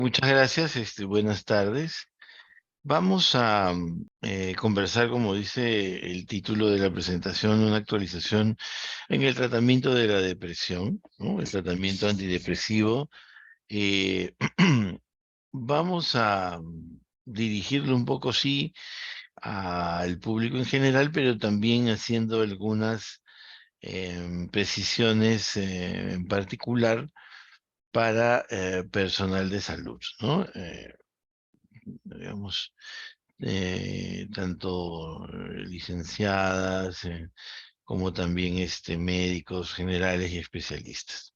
Muchas gracias, buenas tardes. Vamos a conversar, como dice el título de la presentación, una actualización en el tratamiento de la depresión, ¿no? El tratamiento antidepresivo. Eh, Vamos a dirigirlo un poco, sí, al público en general, pero también haciendo algunas precisiones en particular para personal de salud, ¿no? Digamos, tanto licenciadas como también médicos generales y especialistas.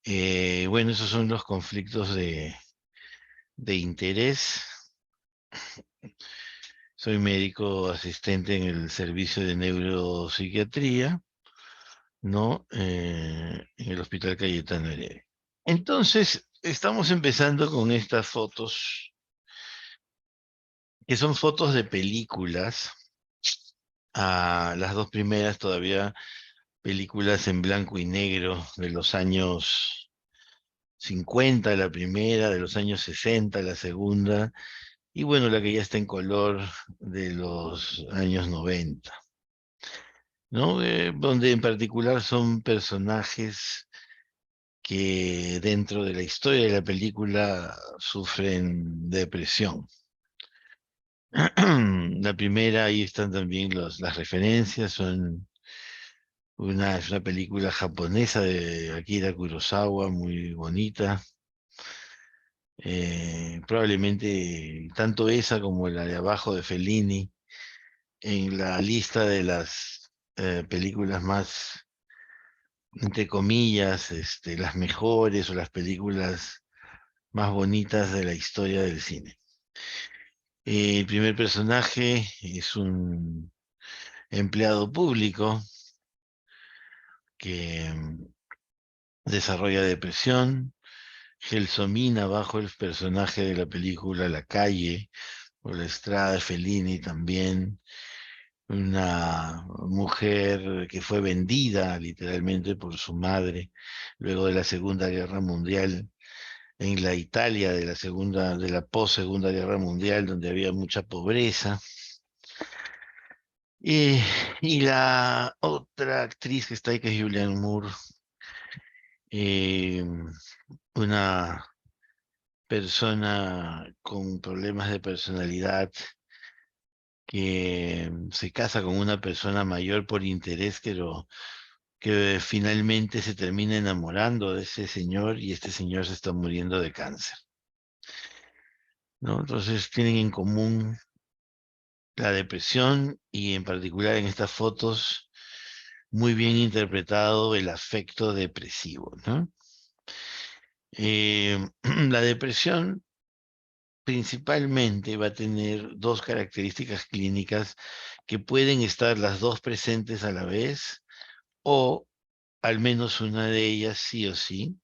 Bueno, esos son los conflictos de interés. Soy médico asistente en el servicio de neuropsiquiatría, ¿no? En el Hospital Cayetano Heredia. Entonces, estamos empezando con estas fotos, que son fotos de películas. Las dos primeras todavía películas en blanco y negro de los años 50, la primera, de los años 60, la segunda, y bueno, la que ya está en color de los años 90, ¿no? Donde en particular son personajes que dentro de la historia de la película sufren depresión. La primera, ahí están también las referencias, es una película japonesa de Akira Kurosawa, muy bonita. Probablemente tanto esa como la de abajo de Fellini en la lista de las películas más, entre comillas, las mejores o las películas más bonitas de la historia del cine. El primer personaje es un empleado público que desarrolla depresión. Gelsomina bajo el personaje de la película La Calle, o La Estrada de Fellini también, una mujer que fue vendida literalmente por su madre luego de la Segunda Guerra Mundial, en la Italia de la post-Segunda Guerra Mundial, donde había mucha pobreza. Y, y la otra actriz que está ahí, que es Julianne Moore, eh, una persona con problemas de personalidad que se casa con una persona mayor por interés, que finalmente se termina enamorando de ese señor y este señor se está muriendo de cáncer, ¿no? Entonces tienen en común la depresión y en particular en estas fotos muy bien interpretado el afecto depresivo, ¿no? La depresión principalmente va a tener dos características clínicas que pueden estar las dos presentes a la vez o al menos una de ellas sí o sí,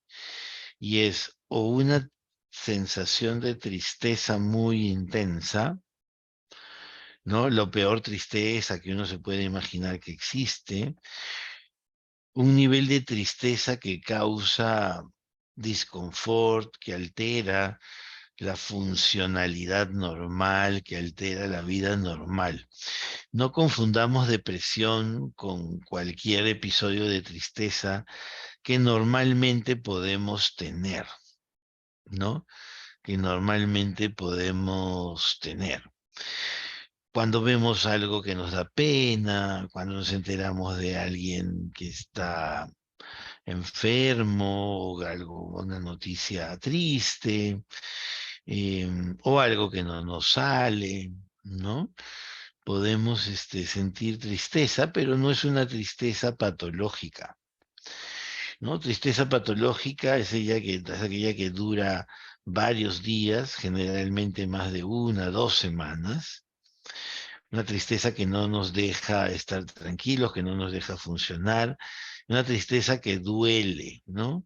y es o una sensación de tristeza muy intensa, ¿no? Lo peor tristeza que uno se puede imaginar que existe, un nivel de tristeza que causa disconfort, que altera la funcionalidad normal, que altera la vida normal. No confundamos depresión con cualquier episodio de tristeza que normalmente podemos tener, ¿no? Que normalmente podemos tener. Cuando vemos algo que nos da pena, cuando nos enteramos de alguien que está enfermo, o algo, una noticia triste, o algo que no nos sale, ¿no? Podemos sentir tristeza, pero no es una tristeza patológica, ¿no? Tristeza patológica es aquella que dura varios días, generalmente más de una, 2 semanas, una tristeza que no nos deja estar tranquilos, que no nos deja funcionar, una tristeza que duele, ¿no?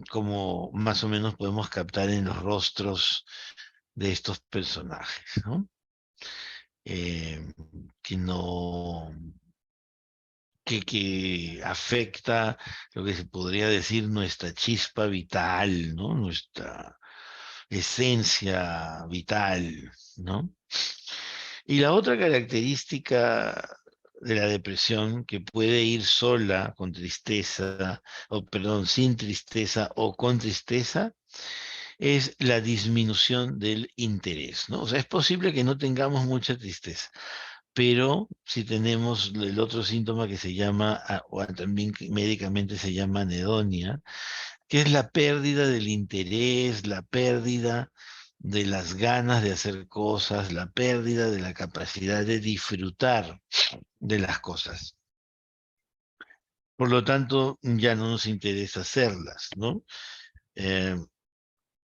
Como más o menos podemos captar en los rostros de estos personajes, ¿no? Eh, que no, que afecta lo que se podría decir nuestra chispa vital, ¿no? esencia vital, ¿no? Y la otra característica de la depresión, que puede ir sola con tristeza, o perdón, sin tristeza o con tristeza, es la disminución del interés, ¿no? O sea, es posible que no tengamos mucha tristeza, pero si tenemos el otro síntoma que se llama, o también que médicamente se llama anedonia, que es la pérdida del interés, la pérdida de las ganas de hacer cosas, la pérdida de la capacidad de disfrutar de las cosas. Por lo tanto, ya no nos interesa hacerlas, ¿no? Eh,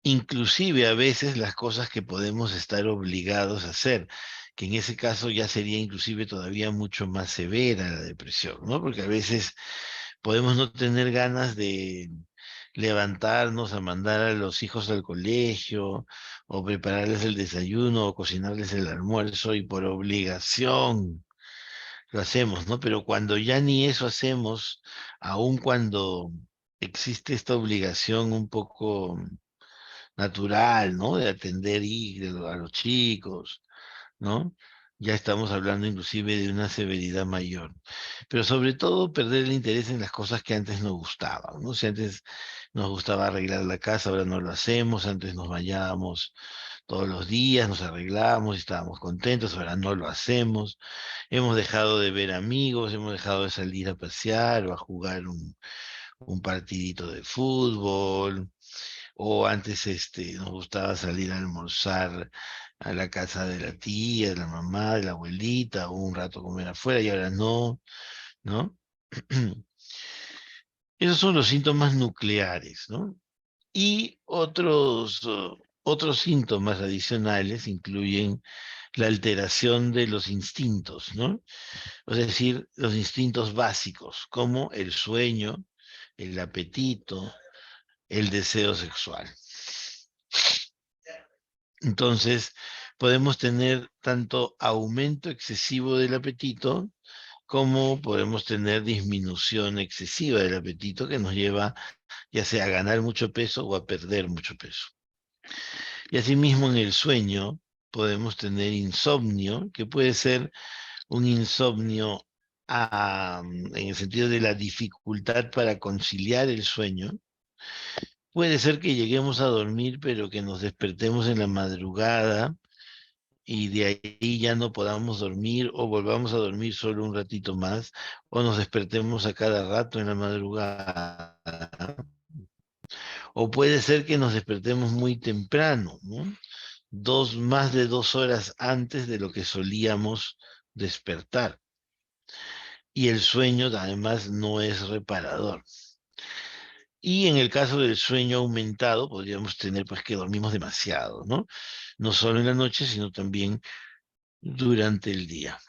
Inclusive a veces las cosas que podemos estar obligados a hacer, que en ese caso ya sería inclusive todavía mucho más severa la depresión, ¿no? Porque a veces podemos no tener ganas de levantarnos a mandar a los hijos al colegio, o prepararles el desayuno, o cocinarles el almuerzo, y por obligación lo hacemos, ¿no? Pero cuando ya ni eso hacemos, aun cuando existe esta obligación un poco natural, ¿no? De atender a los chicos, ¿no? Ya estamos hablando inclusive de una severidad mayor. Pero sobre todo perder el interés en las cosas que antes nos gustaban, ¿no? Si antes nos gustaba arreglar la casa, ahora no lo hacemos, antes nos bañábamos todos los días, nos arreglábamos y estábamos contentos, ahora no lo hacemos. Hemos dejado de ver amigos, hemos dejado de salir a pasear o a jugar un partidito de fútbol, o antes nos gustaba salir a almorzar a la casa de la tía, de la mamá, de la abuelita, o un rato comer afuera, y ahora no, ¿no? Esos son los síntomas nucleares, ¿no? Y otros síntomas adicionales incluyen la alteración de los instintos, ¿no? Es decir, los instintos básicos, como el sueño, el apetito, el deseo sexual. Entonces, podemos tener tanto aumento excesivo del apetito, como podemos tener disminución excesiva del apetito, que nos lleva ya sea a ganar mucho peso o a perder mucho peso. Y asimismo en el sueño podemos tener insomnio, que puede ser un insomnio en el sentido de la dificultad para conciliar el sueño. Puede ser que lleguemos a dormir, pero que nos despertemos en la madrugada y de ahí ya no podamos dormir, o volvamos a dormir solo un ratito más, o nos despertemos a cada rato en la madrugada. O puede ser que nos despertemos muy temprano, ¿no? Más de 2 horas antes de lo que solíamos despertar. Y el sueño además no es reparador. Y en el caso del sueño aumentado, podríamos tener pues que dormimos demasiado, ¿no? No solo en la noche, sino también durante el día.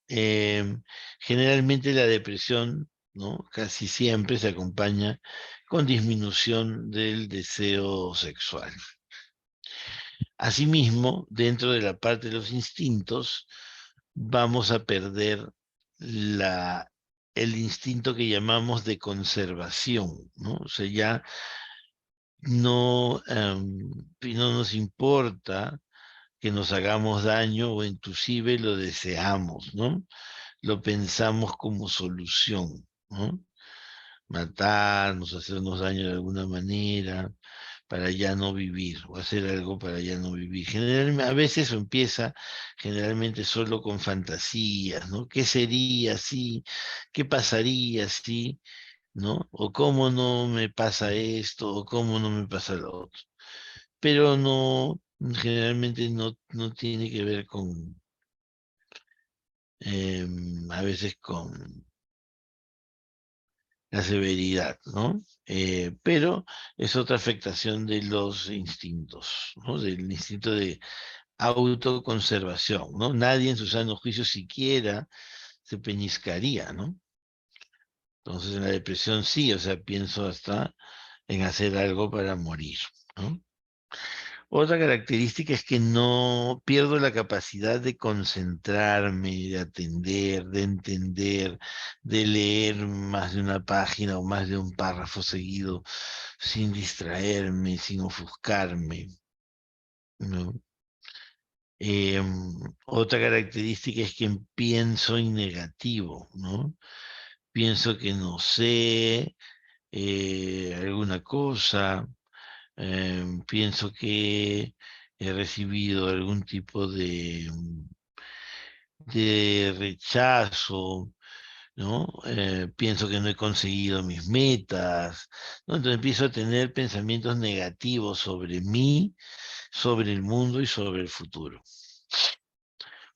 Generalmente la depresión, ¿no? Casi siempre se acompaña con disminución del deseo sexual. Asimismo, dentro de la parte de los instintos, vamos a perder la, el instinto que llamamos de conservación, ¿no? O sea, ya no nos importa que nos hagamos daño, o inclusive lo deseamos, ¿no? Lo pensamos como solución, ¿no? Matarnos, hacernos daño de alguna manera para ya no vivir, o hacer algo para ya no vivir. Generalmente, a veces eso empieza generalmente solo con fantasías, ¿no? ¿Qué sería si? ¿Qué pasaría si? ¿No? O cómo no me pasa esto, o cómo no me pasa lo otro. Pero no, generalmente no tiene que ver con, a veces con la severidad, ¿no? Pero es otra afectación de los instintos, ¿no? Del instinto de autoconservación, ¿no? Nadie en su sano juicio siquiera se peñiscaría, ¿no? Entonces en la depresión sí, o sea, pienso hasta en hacer algo para morir, ¿no? Otra característica es que no pierdo la capacidad de concentrarme, de atender, de entender, de leer más de una página o más de un párrafo seguido sin distraerme, sin ofuscarme, ¿no? Otra característica es que pienso en negativo, ¿no? Pienso que no sé alguna cosa, pienso que he recibido algún tipo de rechazo, ¿no? Pienso que no he conseguido mis metas, ¿no? Entonces empiezo a tener pensamientos negativos sobre mí, sobre el mundo y sobre el futuro.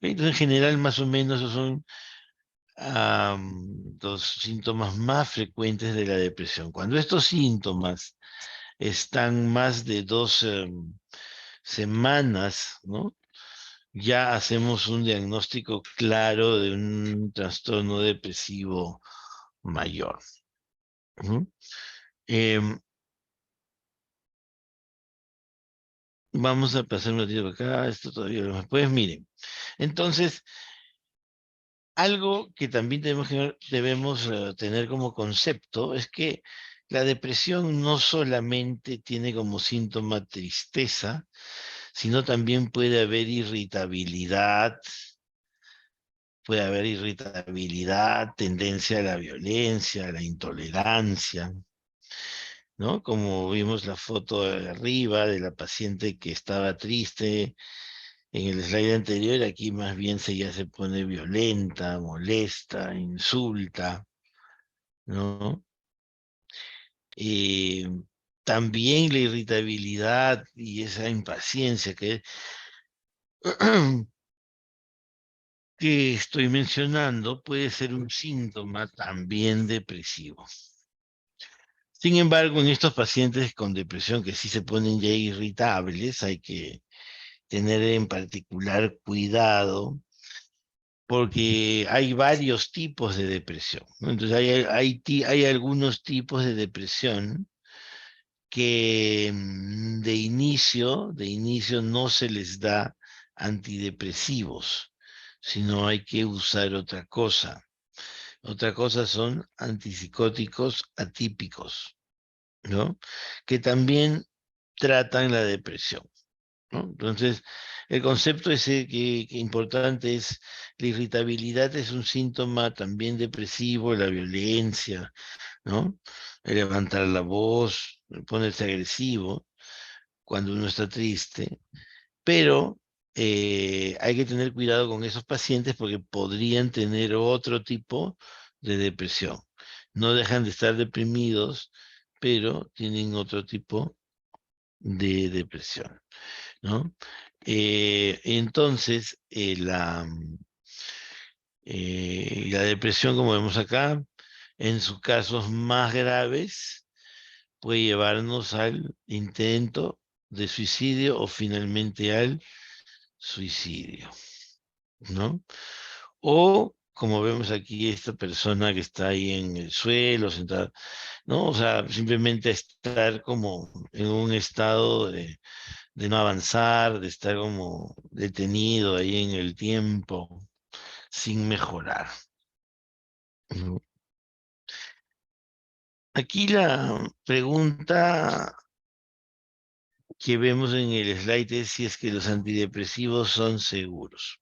Entonces, en general, más o menos, esos son los síntomas más frecuentes de la depresión. Cuando estos síntomas están más de 2 semanas, ¿no? Ya hacemos un diagnóstico claro de un trastorno depresivo mayor. ¿No? Em, Vamos a pasar un ratito por acá, esto todavía no. Pues miren, entonces, algo que también debemos tener como concepto es que la depresión no solamente tiene como síntoma tristeza, sino también puede haber irritabilidad, tendencia a la violencia, a la intolerancia, ¿no? Como vimos la foto de arriba de la paciente que estaba triste en el slide anterior, aquí más bien ya se pone violenta, molesta, insulta, ¿no? Eh, También la irritabilidad y esa impaciencia que estoy mencionando puede ser un síntoma también depresivo. Sin embargo, en estos pacientes con depresión que sí se ponen ya irritables, hay que tener en particular cuidado porque hay varios tipos de depresión, ¿no? Entonces hay algunos tipos de depresión que de inicio no se les da antidepresivos, sino hay que usar otra cosa. Otra cosa son antipsicóticos atípicos, ¿no? Que también tratan la depresión, ¿no? Entonces, el concepto ese que importante es la irritabilidad es un síntoma también depresivo, la violencia, ¿no? El levantar la voz, el ponerse agresivo cuando uno está triste, pero hay que tener cuidado con esos pacientes porque podrían tener otro tipo de depresión. No dejan de estar deprimidos, pero tienen otro tipo de depresión, ¿no? Entonces, la depresión, como vemos acá, en sus casos más graves, puede llevarnos al intento de suicidio o finalmente al suicidio, ¿no? O, como vemos aquí, esta persona que está ahí en el suelo, sentada, ¿no? O sea, simplemente estar como en un estado de no avanzar, de estar como detenido ahí en el tiempo, sin mejorar, ¿no? Aquí la pregunta que vemos en el slide es si es que los antidepresivos son seguros.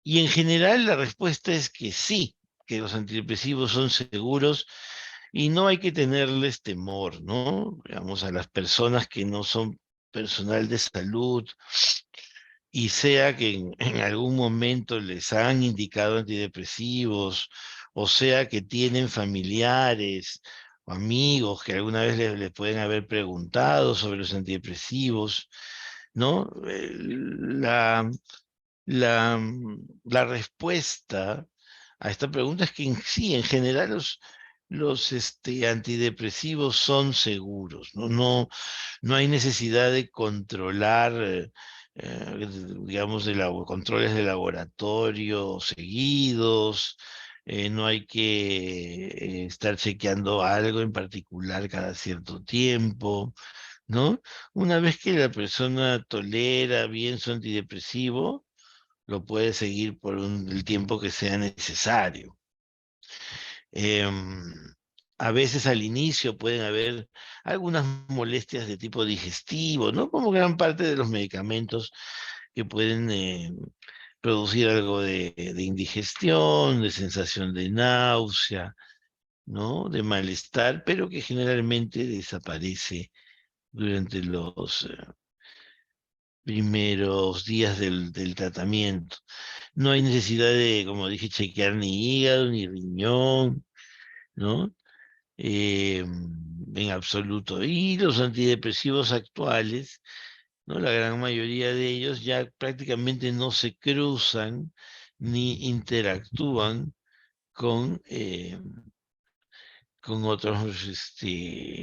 Y en general la respuesta es que sí, que los antidepresivos son seguros y no hay que tenerles temor, ¿no? Digamos, a las personas que no son personal de salud y sea que en algún momento les han indicado antidepresivos o sea que tienen familiares o amigos que alguna vez les pueden haber preguntado sobre los antidepresivos, ¿no? La respuesta a esta pregunta es que sí, en general los antidepresivos son seguros, ¿no? No hay necesidad de controlar, digamos, controles de laboratorio seguidos, no hay que estar chequeando algo en particular cada cierto tiempo, ¿no? Una vez que la persona tolera bien su antidepresivo, lo puede seguir por el tiempo que sea necesario. Em, a veces al inicio pueden haber algunas molestias de tipo digestivo, ¿no? Como gran parte de los medicamentos que pueden producir algo de indigestión, de sensación de náusea, ¿no? De malestar, pero que generalmente desaparece durante los primeros días del tratamiento. No hay necesidad de, como dije, chequear ni hígado ni riñón, ¿no? En absoluto. Y los antidepresivos actuales, ¿no? La gran mayoría de ellos ya prácticamente no se cruzan ni interactúan con, con otros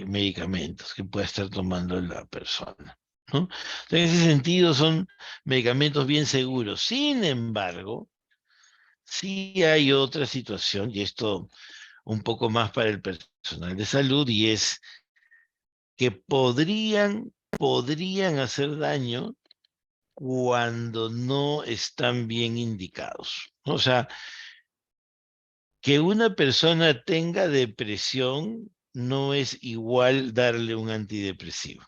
medicamentos que pueda estar tomando la persona, ¿no? En ese sentido son medicamentos bien seguros. Sin embargo, sí hay otra situación, y esto un poco más para el personal de salud, y es que podrían hacer daño cuando no están bien indicados. O sea, que una persona tenga depresión no es igual darle un antidepresivo.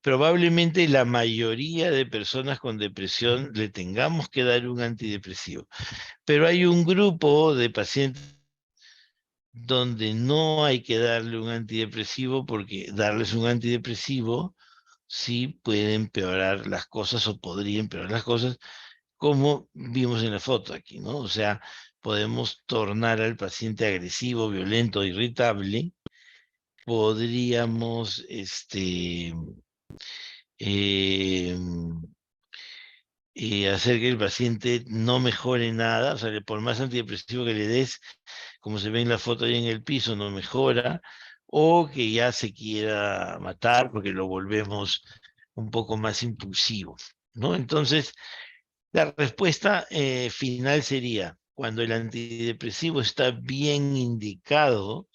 Probablemente la mayoría de personas con depresión le tengamos que dar un antidepresivo, pero hay un grupo de pacientes donde no hay que darle un antidepresivo porque darles un antidepresivo sí puede empeorar las cosas o podría empeorar las cosas, como vimos en la foto aquí, ¿no? O sea, podemos tornar al paciente agresivo, violento, irritable, podríamos, eh, hacer que el paciente no mejore nada, o sea, por más antidepresivo que le des, como se ve en la foto ahí en el piso, no mejora, o que ya se quiera matar porque lo volvemos un poco más impulsivo, ¿no? Entonces, la respuesta final sería, cuando el antidepresivo está bien indicado,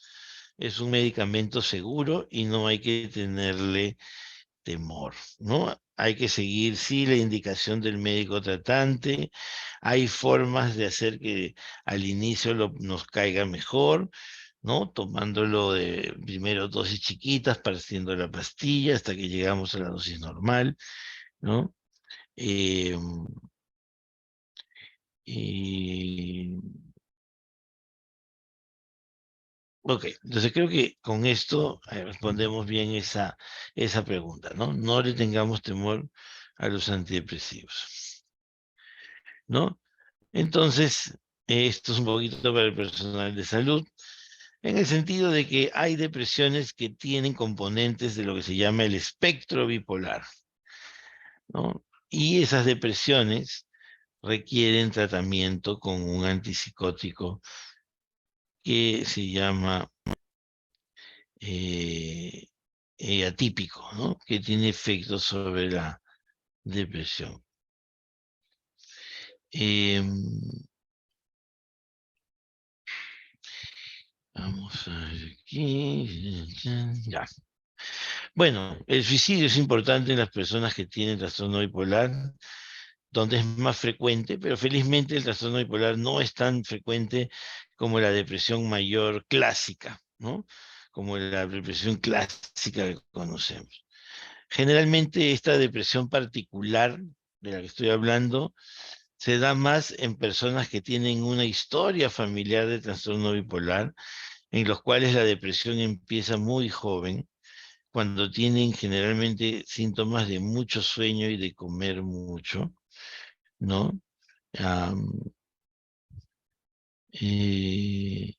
es un medicamento seguro y no hay que tenerle temor, ¿no? Hay que seguir, sí, la indicación del médico tratante. Hay formas de hacer que al inicio nos caiga mejor, ¿no? Tomándolo de primero dosis chiquitas, partiendo la pastilla hasta que llegamos a la dosis normal, ¿no? Eh, y Ok, entonces creo que con esto respondemos bien esa pregunta, ¿no? No le tengamos temor a los antidepresivos, ¿no? Entonces, esto es un poquito para el personal de salud, en el sentido de que hay depresiones que tienen componentes de lo que se llama el espectro bipolar, ¿no? Y esas depresiones requieren tratamiento con un antipsicótico que se llama eh, atípico, ¿no? Que tiene efectos sobre la depresión. Em, vamos a ver aquí. Ya. Bueno, el suicidio es importante en las personas que tienen trastorno bipolar, donde es más frecuente, pero felizmente el trastorno bipolar no es tan frecuente como la depresión mayor clásica, ¿no? Como la depresión clásica que conocemos. Generalmente esta depresión particular de la que estoy hablando se da más en personas que tienen una historia familiar de trastorno bipolar, en los cuales la depresión empieza muy joven, cuando tienen generalmente síntomas de mucho sueño y de comer mucho, ¿no? Am, eh,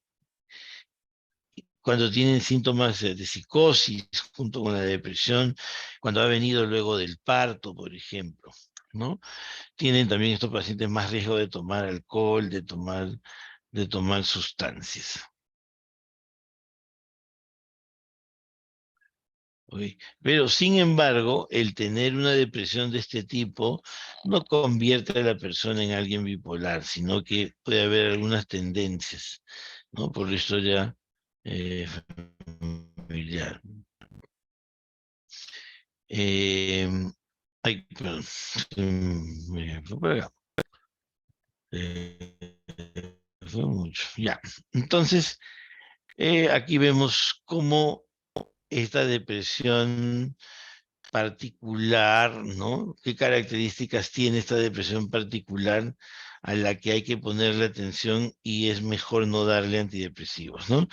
cuando tienen síntomas de psicosis junto con la depresión, cuando ha venido luego del parto, por ejemplo, ¿no? Tienen también estos pacientes más riesgo de tomar alcohol, de tomar sustancias. ¿Ok? Pero sin embargo, el tener una depresión de este tipo no convierte a la persona en alguien bipolar, sino que puede haber algunas tendencias, ¿no? Por la historia eh, familiar. Eh, ay, perdón, me fue por acá. Fue mucho. Ya. Entonces, aquí vemos cómo esta depresión particular, ¿no? ¿Qué características tiene esta depresión particular a la que hay que ponerle atención y es mejor no darle antidepresivos, ¿no?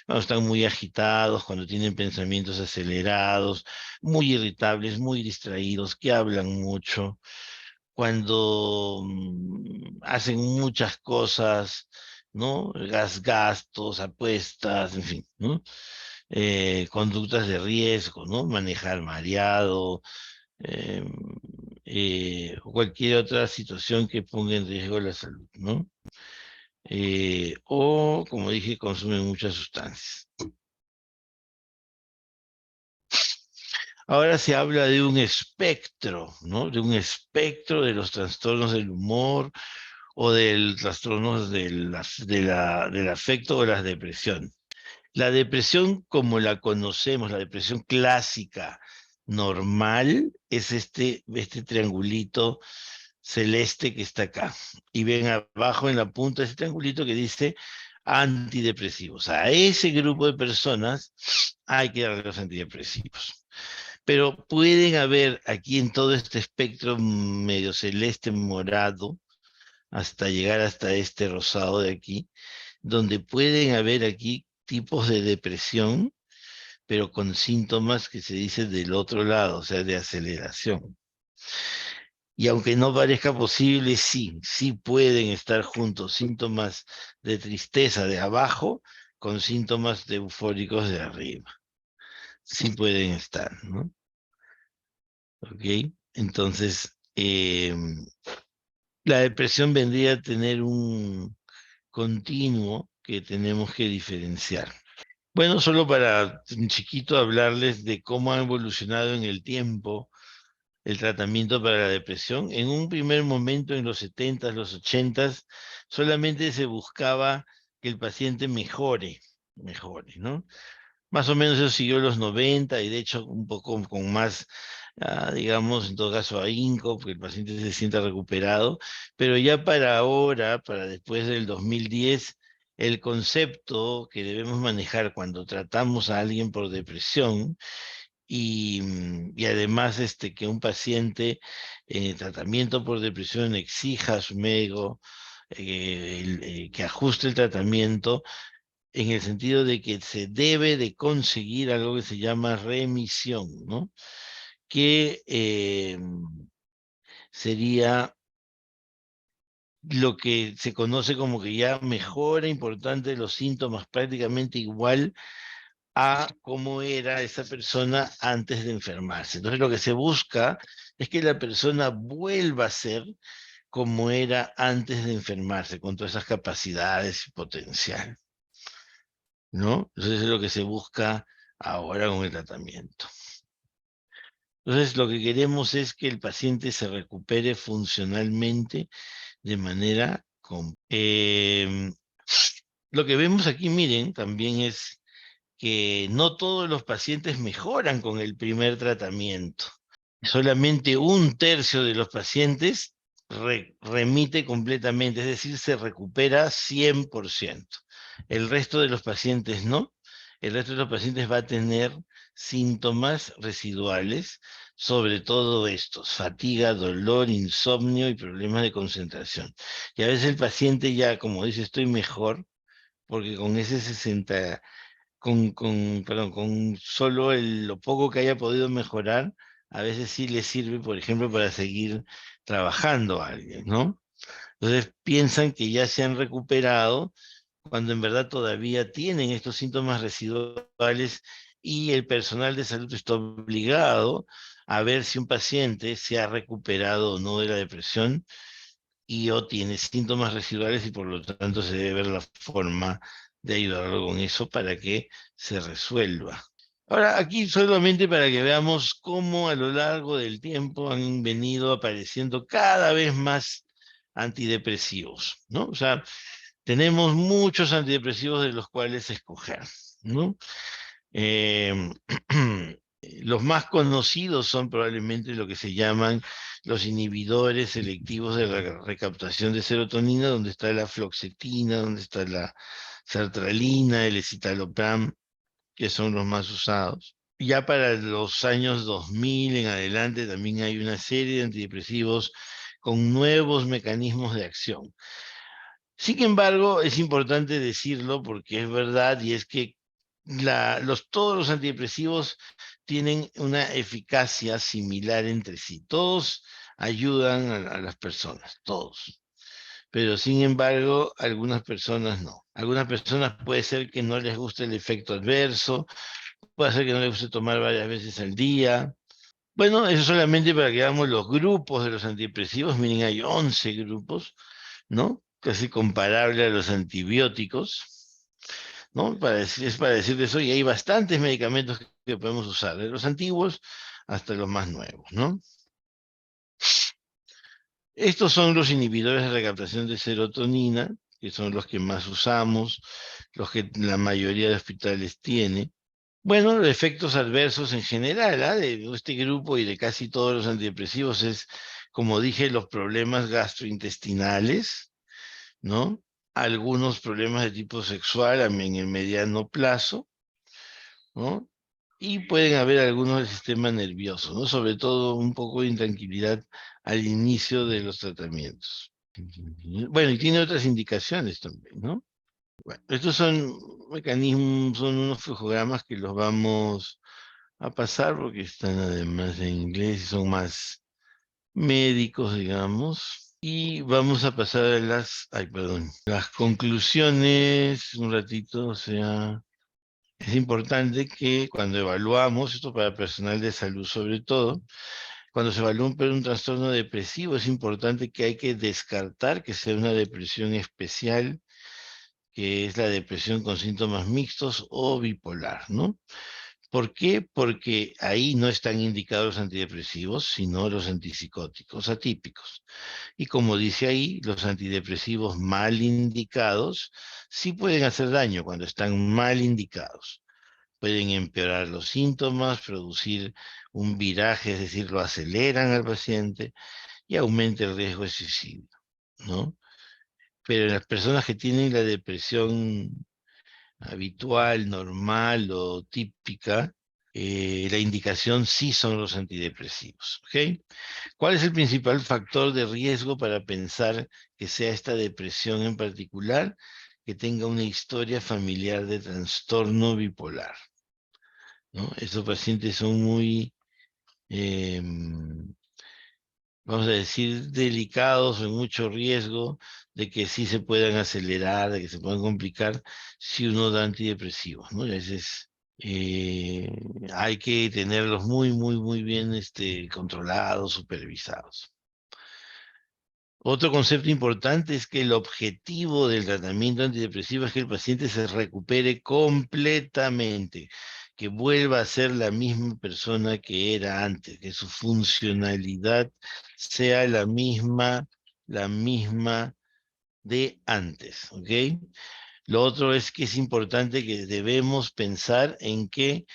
Cuando están muy agitados, cuando tienen pensamientos acelerados, muy irritables, muy distraídos, que hablan mucho, cuando hacen muchas cosas, ¿no? Gastos, apuestas, en fin, ¿no? Conductas de riesgo, ¿no? Manejar mareado, eh, o cualquier otra situación que ponga en riesgo la salud, ¿no? O, como dije, consumen muchas sustancias. Ahora se habla de un espectro, ¿no? De un espectro de los trastornos del humor o del trastornos del afecto o la depresión. La depresión como la conocemos, la depresión clásica, normal, es este triangulito celeste que está acá. Y ven abajo en la punta ese triangulito que dice antidepresivos. A ese grupo de personas hay que darle los antidepresivos. Pero pueden haber aquí en todo este espectro medio celeste morado, hasta llegar hasta este rosado de aquí, donde pueden haber aquí tipos de depresión, pero con síntomas que se dice del otro lado, o sea, de aceleración. Y aunque no parezca posible, sí pueden estar juntos síntomas de tristeza de abajo con síntomas de eufóricos de arriba. Sí pueden estar, ¿no? ¿Ok? Entonces, la depresión vendría a tener un continuo que tenemos que diferenciar. Bueno, solo para un chiquito hablarles de cómo ha evolucionado en el tiempo el tratamiento para la depresión. En un primer momento, en los 70, los 80, solamente se buscaba que el paciente mejore, ¿no? Más o menos eso siguió los 90 y de hecho un poco con más, digamos, en todo caso ahínco, porque el paciente se sienta recuperado, pero ya para ahora, para después del 2010, el concepto que debemos manejar cuando tratamos a alguien por depresión y además que un paciente en tratamiento por depresión exija a su médico que ajuste el tratamiento en el sentido de que se debe de conseguir algo que se llama remisión, ¿no? Que sería lo que se conoce como que ya mejora importante los síntomas, prácticamente igual a cómo era esa persona antes de enfermarse. Entonces lo que se busca es que la persona vuelva a ser como era antes de enfermarse, con todas esas capacidades y potencial, ¿no? Entonces es lo que se busca ahora con el tratamiento. Entonces lo que queremos es que el paciente se recupere funcionalmente de manera lo que vemos aquí, miren, también es que no todos los pacientes mejoran con el primer tratamiento. Solamente un tercio de los pacientes remite completamente, es decir, se recupera 100%. El resto de los pacientes no. El resto de los pacientes va a tener síntomas residuales, sobre todo estos, fatiga, dolor, insomnio y problemas de concentración. Y a veces el paciente ya, como dice, estoy mejor, porque con ese 60 perdón, con solo lo poco que haya podido mejorar, a veces sí le sirve, por ejemplo, para seguir trabajando a alguien, ¿no? Entonces piensan que ya se han recuperado cuando en verdad todavía tienen estos síntomas residuales y el personal de salud está obligado a ver si un paciente se ha recuperado o no de la depresión y o tiene síntomas residuales y por lo tanto se debe ver la forma de ayudarlo con eso para que se resuelva. Ahora, aquí solamente para que veamos cómo a lo largo del tiempo han venido apareciendo cada vez más antidepresivos, ¿no? O sea, tenemos muchos antidepresivos de los cuales escoger, ¿no? Eh, Los más conocidos son probablemente lo que se llaman los inhibidores selectivos de la recaptación de serotonina, donde está la fluoxetina, donde está la sertralina, el escitalopram, que son los más usados. Ya para los años 2000 en adelante también hay una serie de antidepresivos con nuevos mecanismos de acción. Sin embargo, es importante decirlo porque es verdad y es que todos los antidepresivos tienen una eficacia similar entre sí. Todos ayudan a las personas, todos. Pero sin embargo, algunas personas no. Algunas personas puede ser que no les guste el efecto adverso, puede ser que no les guste tomar varias veces al día. Bueno, eso solamente para que veamos los grupos de los antidepresivos. Miren, hay 11 grupos, ¿no? Casi comparable a los antibióticos, ¿no? Es para decirles, oye, hay bastantes medicamentos que podemos usar, de los antiguos hasta los más nuevos, ¿no? Estos son los inhibidores de recaptación de serotonina, que son los que más usamos, los que la mayoría de hospitales tiene. Bueno, efectos adversos en general, ¿ah? De este grupo y de casi todos los antidepresivos es, como dije, los problemas gastrointestinales, ¿no? Algunos problemas de tipo sexual en el mediano plazo, ¿no? Y pueden haber algunos del sistema nervioso, ¿no? Sobre todo un poco de intranquilidad al inicio de los tratamientos. Bueno, y tiene otras indicaciones también, ¿no? Bueno, estos son mecanismos, son unos flujogramas que los vamos a pasar porque están además en inglés y son más médicos, digamos. Y vamos a pasar a ay, perdón, las conclusiones un ratito, o sea, es importante que cuando evaluamos, esto para personal de salud sobre todo, cuando se evalúa un trastorno depresivo, es importante que hay que descartar que sea una depresión especial, que es la depresión con síntomas mixtos o bipolar, ¿no? ¿Por qué? Porque ahí no están indicados los antidepresivos, sino los antipsicóticos atípicos. Y como dice ahí, los antidepresivos mal indicados sí pueden hacer daño cuando están mal indicados. Pueden empeorar los síntomas, producir un viraje, es decir, lo aceleran al paciente y aumenta el riesgo de suicidio, ¿no? Pero en las personas que tienen la depresión habitual, normal o típica, la indicación sí son los antidepresivos. ¿Ok? ¿Cuál es el principal factor de riesgo para pensar que sea esta depresión en particular? Que tenga una historia familiar de trastorno bipolar, ¿no? Estos pacientes son muy, eh, vamos a decir, delicados o en mucho riesgo de que sí se puedan acelerar, de que se puedan complicar si uno da antidepresivos, ¿no? Y a veces hay que tenerlos muy, muy, muy bien controlados, supervisados. Otro concepto importante es que el objetivo del tratamiento antidepresivo es que el paciente se recupere completamente, que vuelva a ser la misma persona que era antes, que su funcionalidad sea la misma de antes, ¿ok? Lo otro es que es importante que debemos pensar en que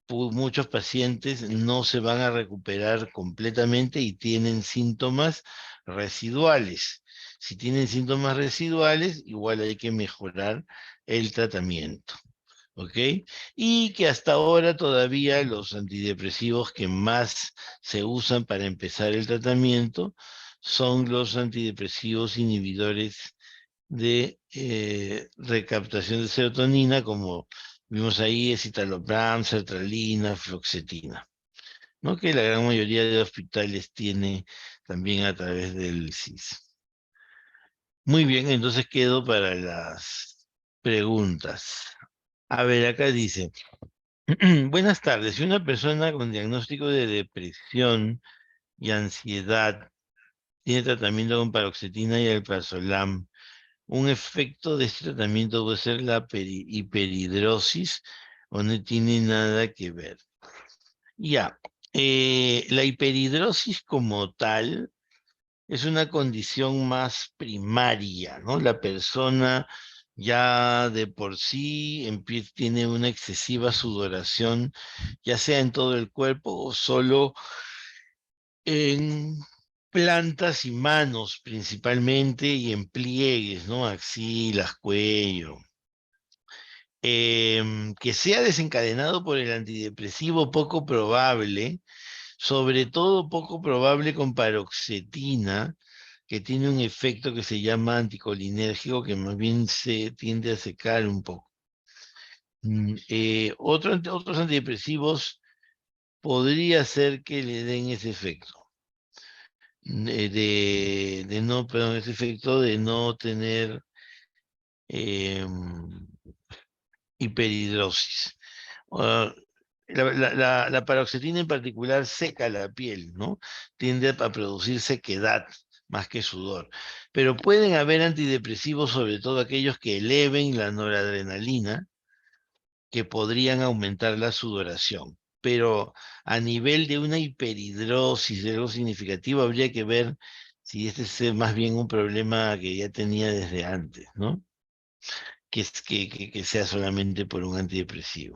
muchos pacientes no se van a recuperar completamente y tienen síntomas residuales. Si tienen síntomas residuales, igual hay que mejorar el tratamiento. ¿Ok? Y que hasta ahora todavía los antidepresivos que más se usan para empezar el tratamiento son los antidepresivos inhibidores de recaptación de serotonina, como vimos ahí, escitalopram, sertralina, fluoxetina, ¿no? Que la gran mayoría de hospitales tiene también a través del SIS. Muy bien, entonces quedo para las preguntas. A ver, acá dice, buenas tardes, si una persona con diagnóstico de depresión y ansiedad tiene tratamiento con paroxetina y alprazolam, un efecto de este tratamiento puede ser la hiperhidrosis o no tiene nada que ver. Ya, la hiperhidrosis como tal es una condición más primaria, ¿no? La persona ya de por sí tiene una excesiva sudoración, ya sea en todo el cuerpo o solo en plantas y manos principalmente y en pliegues, ¿no? Axilas, cuello. Que sea desencadenado por el antidepresivo, poco probable, sobre todo poco probable con paroxetina, que tiene un efecto que se llama anticolinérgico, que más bien se tiende a secar un poco. Otros antidepresivos podría ser que le den ese efecto, de no, perdón, ese efecto de no tener em, hiperhidrosis. Ah, la paroxetina en particular seca la piel, ¿no? Tiende a producir sequedad más que sudor. Pero pueden haber antidepresivos, sobre todo aquellos que eleven la noradrenalina, que podrían aumentar la sudoración. Pero a nivel de una hiperhidrosis, de algo significativo, habría que ver si este es más bien un problema que ya tenía desde antes, ¿no? Que sea solamente por un antidepresivo.